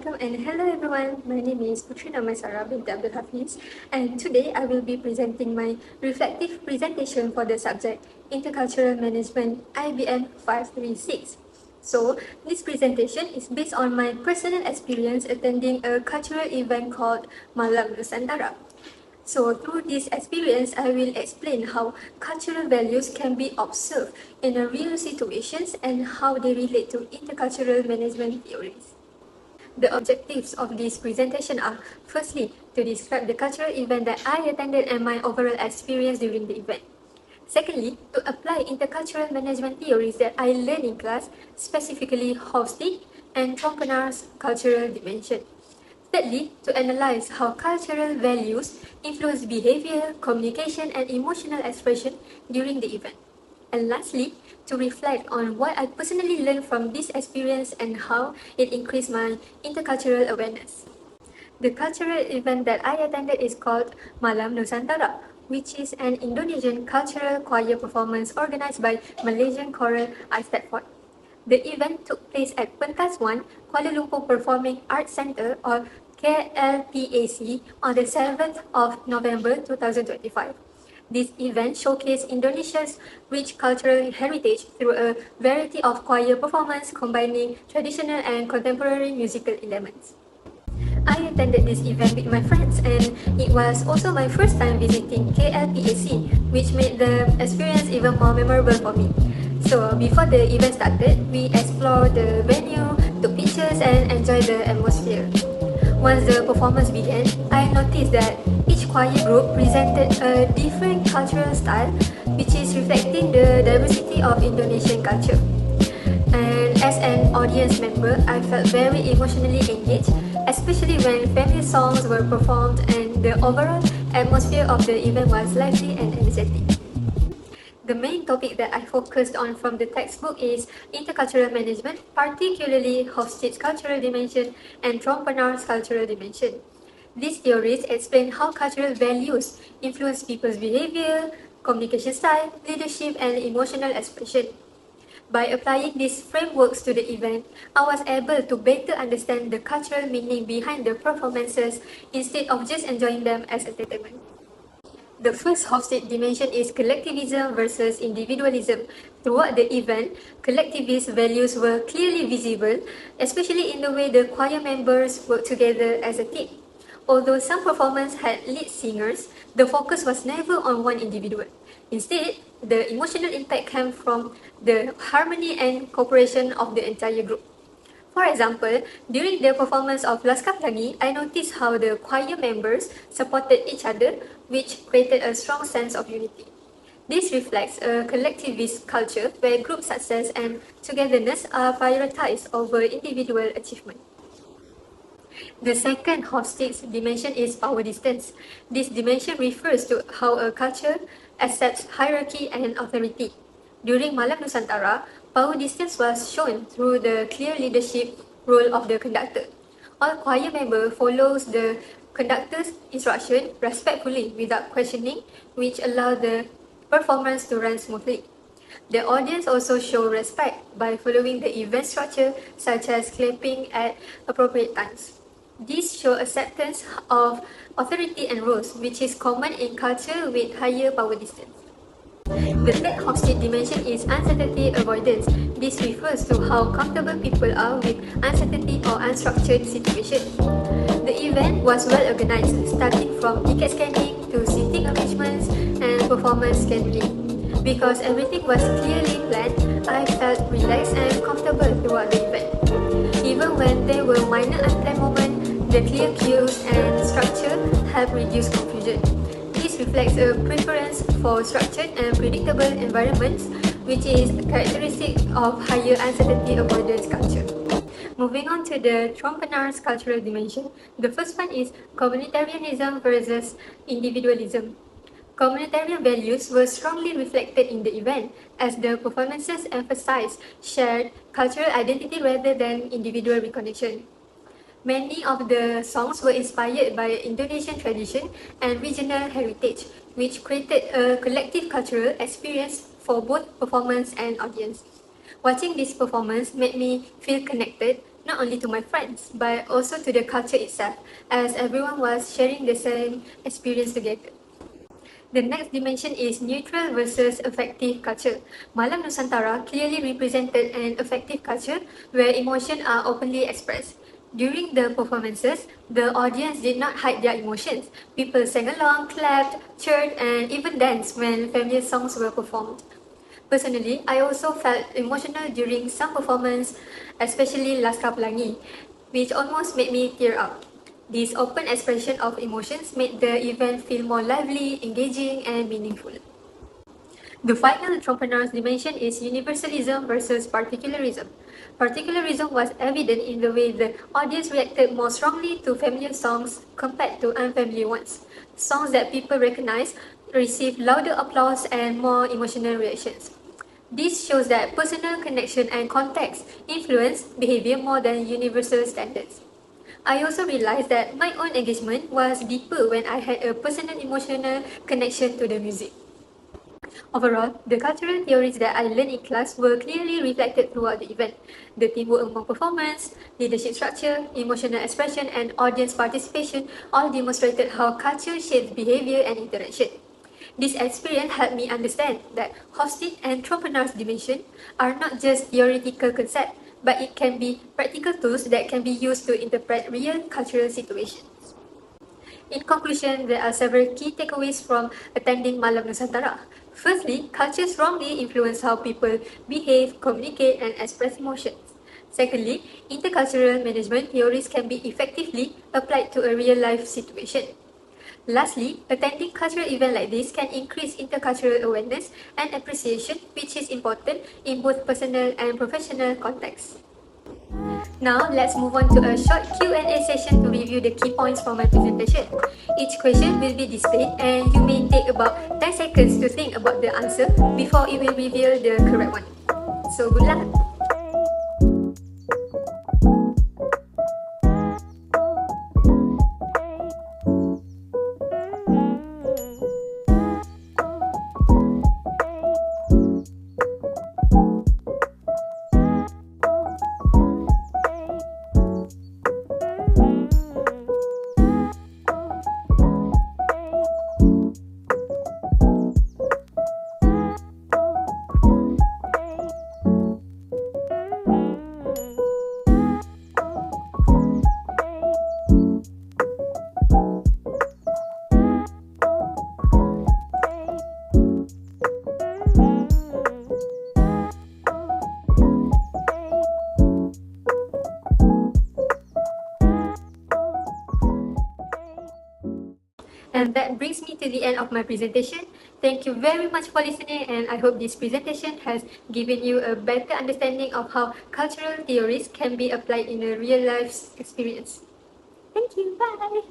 welcome and hello everyone. My name is Putri Namasara bint Abdul Hafiz, and today I will be presenting my reflective presentation for the subject Intercultural Management IBM 536. So, this presentation is based on my personal experience attending a cultural event called Malam Nusantara. So, through this experience, I will explain how cultural values can be observed in a real situations and how they relate to intercultural management theories. The objectives of this presentation are, firstly, to describe the cultural event that I attended and my overall experience during the event. Secondly, to apply intercultural management theories that I learned in class, specifically Hofstede and Trompenaars' cultural dimension. Thirdly, to analyze how cultural values influence behavior, communication, and emotional expression during the event. And lastly, to reflect on what I personally learned from this experience and how it increased my intercultural awareness. The cultural event that I attended is called Malam Nusantara, which is an Indonesian cultural choir performance organized by Malaysian choral Eisteddfod. The event took place at Pentas 1 Kuala Lumpur Performing Arts Centre or KLPAC on the 7th of November 2025. This event showcased Indonesia's rich cultural heritage through a variety of choir performance combining traditional and contemporary musical elements. I attended this event with my friends and it was also my first time visiting KLPAC, which made the experience even more memorable for me. So before the event started, we explored the venue, took pictures and enjoyed the atmosphere. Once the performance began, I noticed that each choir group presented a different cultural style, which is reflecting the diversity of Indonesian culture. And as an audience member, I felt very emotionally engaged, especially when family songs were performed and the overall atmosphere of the event was lively and energetic. The main topic that I focused on from the textbook is intercultural management, particularly Hofstede's cultural dimension and Trompenaars' cultural dimension. These theories explain how cultural values influence people's behavior, communication style, leadership, and emotional expression. By applying these frameworks to the event, I was able to better understand the cultural meaning behind the performances instead of just enjoying them as entertainment. The first Hofstede dimension is collectivism versus individualism. Throughout the event, collectivist values were clearly visible, especially in the way the choir members worked together as a team. Although some performances had lead singers, the focus was never on one individual. Instead, the emotional impact came from the harmony and cooperation of the entire group. For example, during the performance of Laskar Pelangi, I noticed how the choir members supported each other, which created a strong sense of unity. This reflects a collectivist culture where group success and togetherness are prioritized over individual achievement. The second Hofstede dimension is power distance. This dimension refers to how a culture accepts hierarchy and authority. During Malam Nusantara, power distance was shown through the clear leadership role of the conductor. All choir members follows the conductor's instruction respectfully without questioning, which allowed the performance to run smoothly. The audience also show respect by following the event structure, such as clapping at appropriate times. This show acceptance of authority and roles, which is common in culture with higher power distance. The third Hofstede dimension is uncertainty avoidance. This refers to how comfortable people are with uncertainty or unstructured situations. The event was well organized, starting from ticket scanning to seating arrangements and performance scheduling. Because everything was clearly planned, I felt relaxed and comfortable throughout the event. Even when there were minor unplanned moments, the clear cues and structure helped reduce confusion. This reflects a preference for structured and predictable environments, which is a characteristic of higher uncertainty avoidance culture. Moving on to the Trompenaars' cultural dimension, the first one is communitarianism versus individualism. Communitarian values were strongly reflected in the event, as the performances emphasized shared cultural identity rather than individual recognition. Many of the songs were inspired by Indonesian tradition and regional heritage, which created a collective cultural experience for both performance and audience. Watching this performance made me feel connected not only to my friends, but also to the culture itself, as everyone was sharing the same experience together. The next dimension is neutral versus effective culture. Malam Nusantara clearly represented an effective culture where emotions are openly expressed. During the performances, the audience did not hide their emotions. People sang along, clapped, cheered, and even danced when familiar songs were performed. Personally, I also felt emotional during some performance, especially Laskar Pelangi, which almost made me tear up. This open expression of emotions made the event feel more lively, engaging, and meaningful. The final Trompenaars dimension is universalism versus particularism. Particularism was evident in the way the audience reacted more strongly to familiar songs compared to unfamiliar ones. Songs that people recognize received louder applause and more emotional reactions. This shows that personal connection and context influence behavior more than universal standards. I also realized that my own engagement was deeper when I had a personal emotional connection to the music. Overall, the cultural theories that I learned in class were clearly reflected throughout the event. The teamwork among performance, leadership structure, emotional expression, and audience participation all demonstrated how culture shapes behavior and interaction. This experience helped me understand that Hofstede and Trompenaars dimension are not just theoretical concepts, but it can be practical tools that can be used to interpret real cultural situations. In conclusion, there are several key takeaways from attending Malam Nusantara. Firstly, culture strongly influence how people behave, communicate, and express emotions. Secondly, intercultural management theories can be effectively applied to a real-life situation. Lastly, attending cultural events like this can increase intercultural awareness and appreciation, which is important in both personal and professional contexts. Now, let's move on to a short Q&A session to review the key points from my presentation. Each question will be displayed and you may take about 10 seconds to think about the answer before it will reveal the correct one. So, good luck! And that brings me to the end of my presentation. Thank you very much for listening, and I hope this presentation has given you a better understanding of how cultural theories can be applied in a real life experience. Thank you. Bye.